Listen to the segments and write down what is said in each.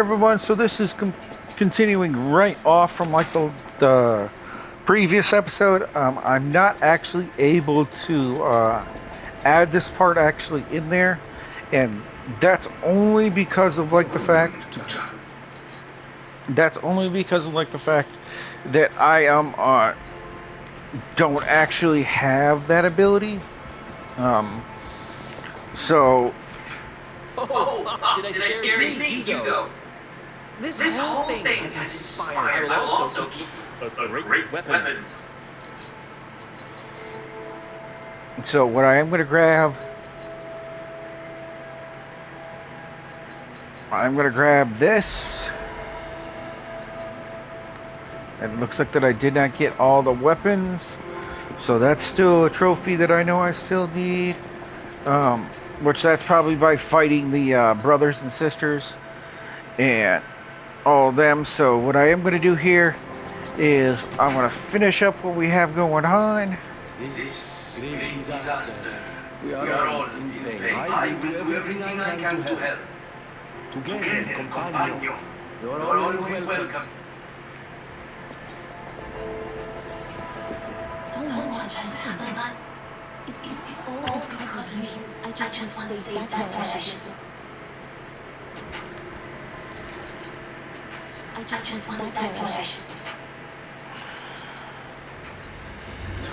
Everyone, so this is continuing right off from like the previous episode. I'm not actually able to add this part actually in there, and that's only because of like the fact that I don't actually have that ability. So Did I scare me, Hugo? This whole thing has inspired. I will also keep a great weapon. So what I am going to grab, I'm going to grab this. And it looks like that I did not get all the weapons. So that's still a trophy that I know I still need. Which that's probably by fighting the brothers and sisters and all of them. So what I am going to do here is I'm going to finish up what we have going on. This great disaster. We are all in pain. I will do everything I can to help. Together, companion. You are always welcome. So much has happened. It's all because of you. I just want to say that's all I should. I just want to say that's all I should.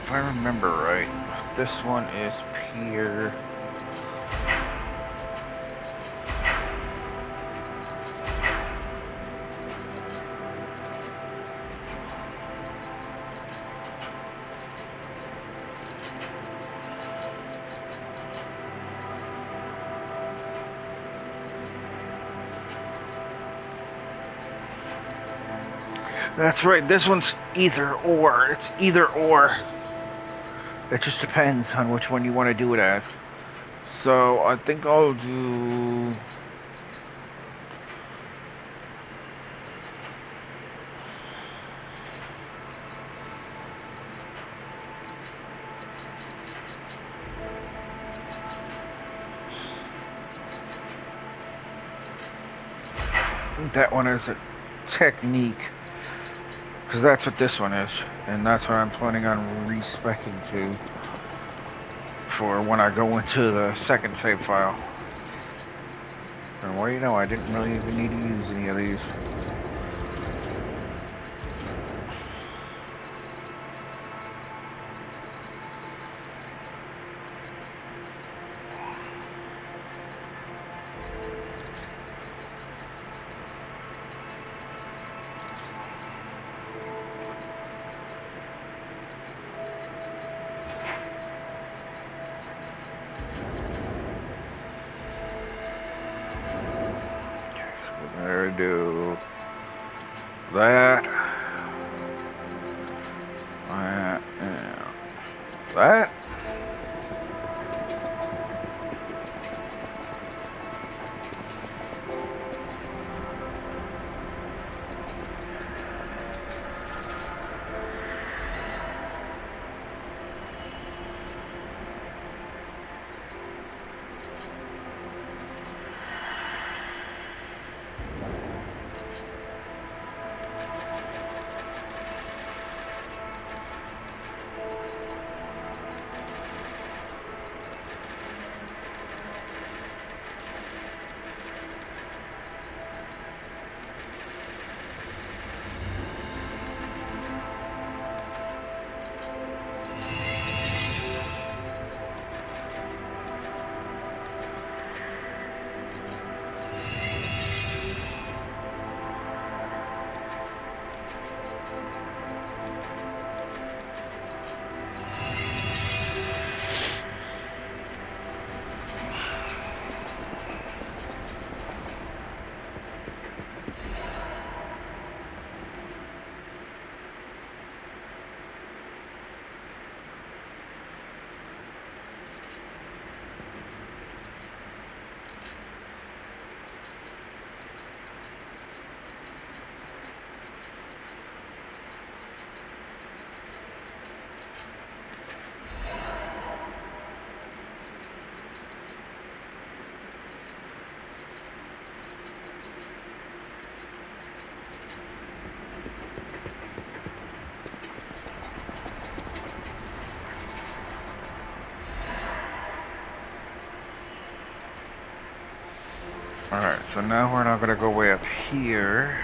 If I remember right, this one is Pier. That's right, this one's either or. It's either or. It just depends on which one you want to do it as. So I think I'll do... that one is a technique. Because that's what this one is. And that's what I'm planning on respecing to. For when I go into the second save file. And what do you know, I didn't really even need to use any of these. Do that, and that. Alright, so now we're not gonna go way up here.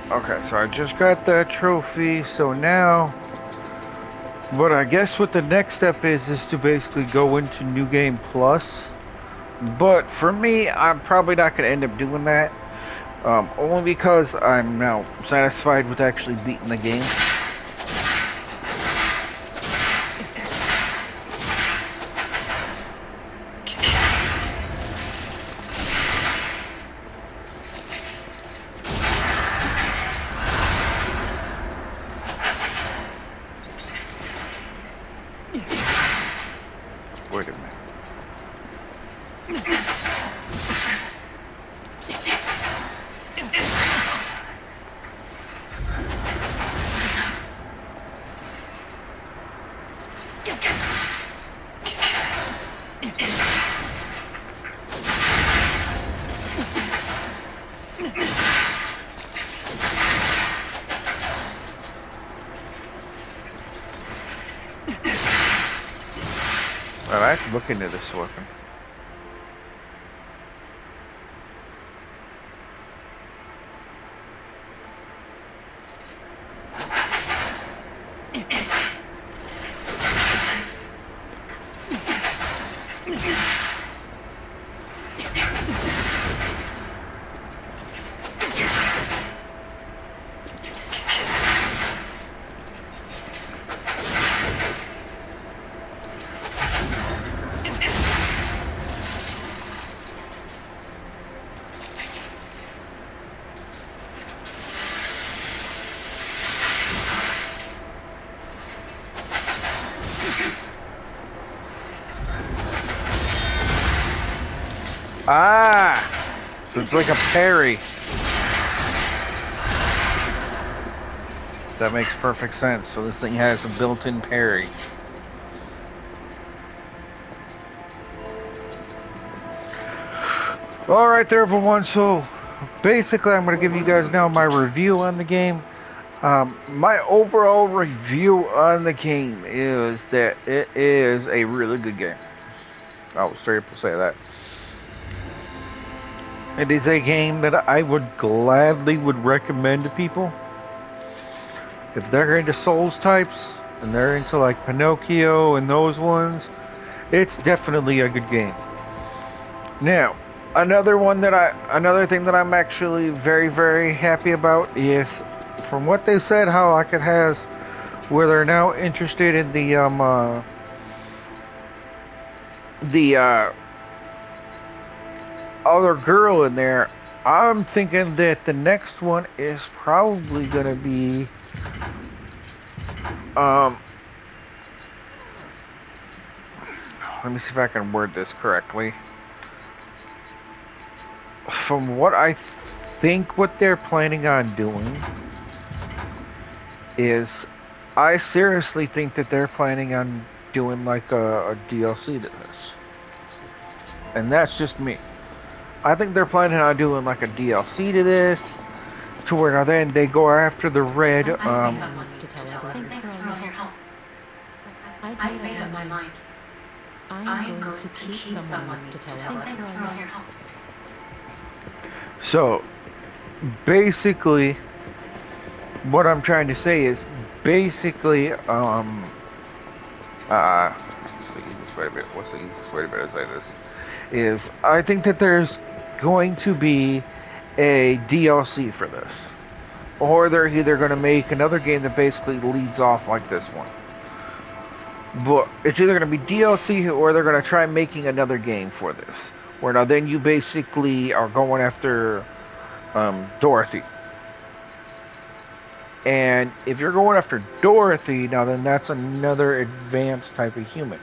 Okay, so I just got that trophy, so now what I guess what the next step is to basically go into New Game Plus. But for me, I'm probably not going to end up doing that. Only because I'm now satisfied with actually beating the game. Wait a minute. Well, let's look into this weapon. Ah! So it's like a parry. That makes perfect sense. So this thing has a built-in parry. Alright there everyone, so basically I'm going to give you guys now my review on the game. My overall review on the game is that it is a really good game. I was straight up to say that. It is a game that I would gladly recommend to people. If they're into Souls types, and they're into like Pinocchio and those ones, it's definitely a good game. Now, another thing that I'm actually very, very happy about is, from what they said, how like it has, where they're now interested in the other girl in there. I'm thinking that the next one is probably gonna be let me see if I can word this correctly. From what I think what they're planning on doing is, I seriously think that they're planning on doing like a DLC to this. And that's just me. I think they're planning on doing like a DLC to this, to where then they go after the red. Thanks for all your help. I've made up my mind. I'm going to keep someone wants to tell us. Thanks for all your help. So, basically, what I'm trying to say is basically, what's the easiest way to better say this? Is I think that there's going to be a DLC for this. Or they're either going to make another game that basically leads off like this one. But it's either going to be DLC or they're going to try making another game for this. Where now then you basically are going after Dorothy. And if you're going after Dorothy, now then that's another advanced type of human.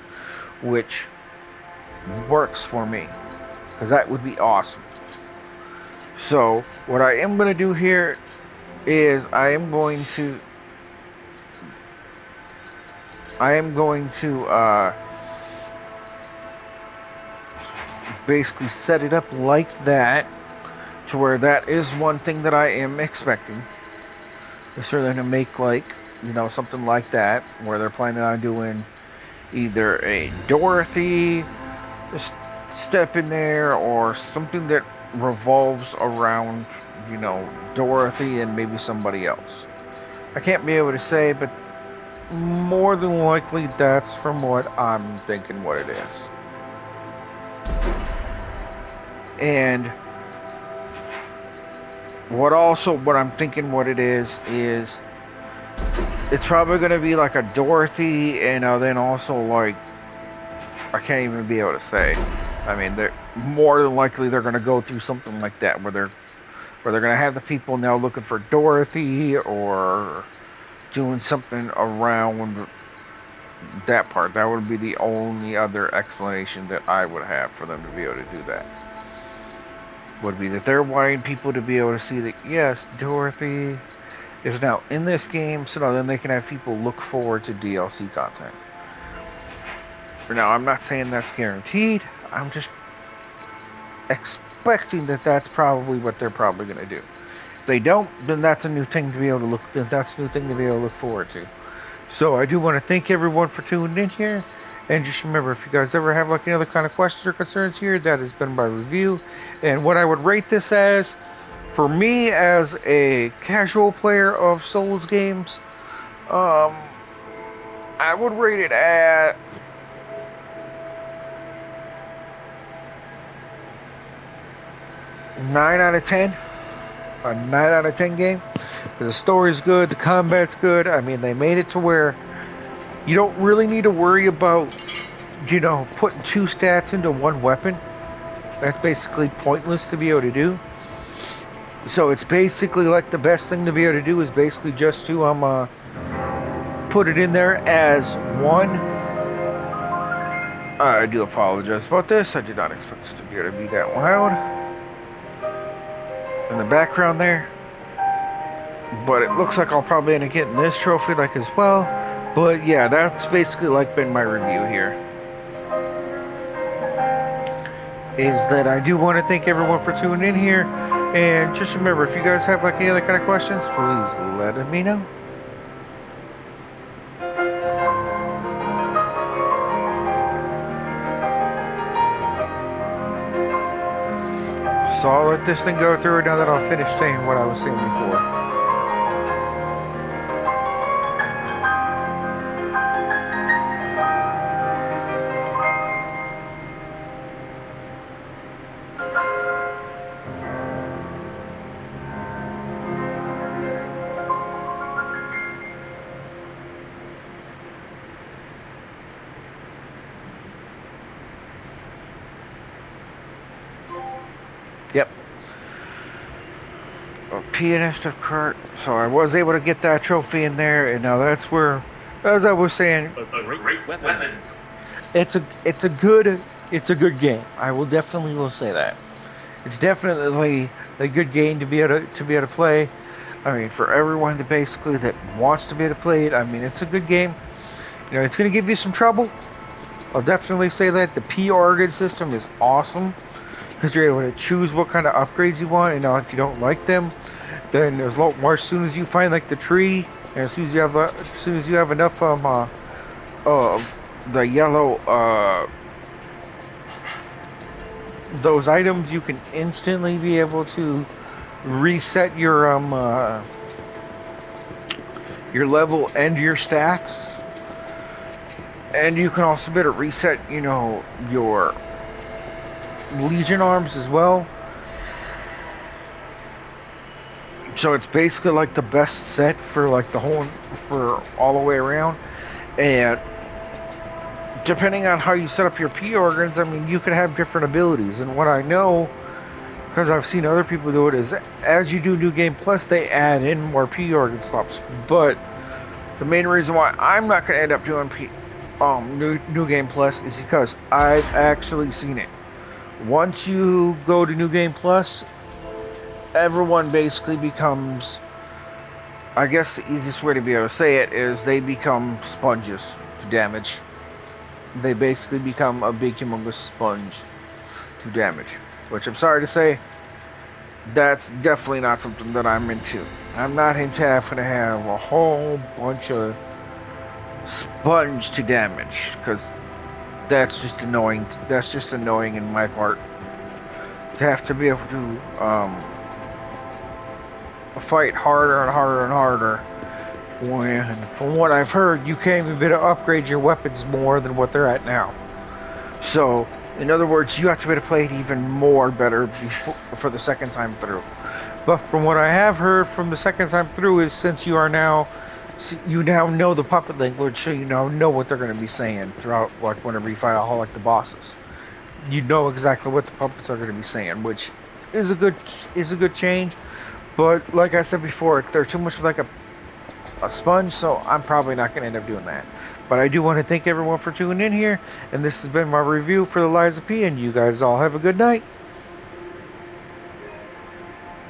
Which works for me. Because that would be awesome. So, what I am going to do here is I am going to basically set it up like that, to where that is one thing that I am expecting. Is for them to make, like, you know, something like that, where they're planning on doing either a Dorothy step in there, or something that revolves around, you know, Dorothy and maybe somebody else. I can't be able to say, but more than likely that's from what I'm thinking what it is. And what I'm thinking what it is it's probably going to be like a Dorothy, and then also, like, I can't even be able to say. I mean, they're more than likely they're going to go through something like that, where they're going to have the people now looking for Dorothy, or doing something around that part. That would be the only other explanation that I would have for them to be able to do that. Would be that they're wanting people to be able to see that, yes, Dorothy is now in this game, so now then they can have people look forward to DLC content. For now, I'm not saying that's guaranteed. I'm just expecting that that's probably what they're probably going to do. If they don't, then that's a new thing to be able to look. That's a new thing to be able to look forward to. So I do want to thank everyone for tuning in here, and just remember, if you guys ever have like any other kind of questions or concerns here, that has been my review. And what I would rate this as, for me as a casual player of Souls games, I would rate it at 9 out of 10. A 9 out of 10 game. The story's good, the combat's good. I mean, they made it to where you don't really need to worry about, you know, putting 2 stats into 1 weapon. That's basically pointless to be able to do. So it's basically like the best thing to be able to do is basically just to put it in there as 1. I do apologize about this. I did not expect it to be able to be that loud in the background there. But it looks like I'll probably end up getting this trophy like as well. But yeah, that's basically like been my review here. Is that I do want to thank everyone for tuning in here. And just remember, if you guys have like any other kind of questions, please let me know. So I'll let this thing go through now that I'll finish saying what I was saying before. Yep. A pianist of Kurt. So I was able to get that trophy in there, and now that's where, as I was saying, A great weapon. it's a good game. I will definitely say that. It's definitely a good game to be able to play. I mean, for everyone that basically that wants to be able to play it, I mean, it's a good game. You know, it's going to give you some trouble. I'll definitely say that. The P-Organ system is awesome, because you're able to choose what kind of upgrades you want, and if you don't like them, then as soon as you find like the tree, and as soon as you have enough of the yellow those items, you can instantly be able to reset your level and your stats. And you can also better reset, you know, your Legion arms as well. So it's basically like the best set for like for all the way around. And depending on how you set up your P organs, I mean, you can have different abilities. And what I know, because I've seen other people do it, is as you do New Game Plus, they add in more P organ slots. But the main reason why I'm not going to end up doing New Game Plus is because I've actually seen it. Once you go to New Game Plus, everyone basically becomes, I guess the easiest way to be able to say it is they become sponges to damage. They basically become a big humongous sponge to damage. Which I'm sorry to say, that's definitely not something that I'm into. I'm not into having to have a whole bunch of sponge to damage, because that's just annoying. That's just annoying in my part. To have to be able to fight harder and harder and harder, when, from what I've heard, you can't even upgrade your weapons more than what they're at now. So, in other words, you have to be able to play it even more better for the second time through. But from what I have heard from the second time through is, since you now know the puppet language, so you now know what they're going to be saying throughout, like whenever you fight all like the bosses. You know exactly what the puppets are going to be saying, which is a good change. But like I said before, they're too much like a sponge, so I'm probably not going to end up doing that. But I do want to thank everyone for tuning in here, and this has been my review for the Lies of P, and you guys all have a good night.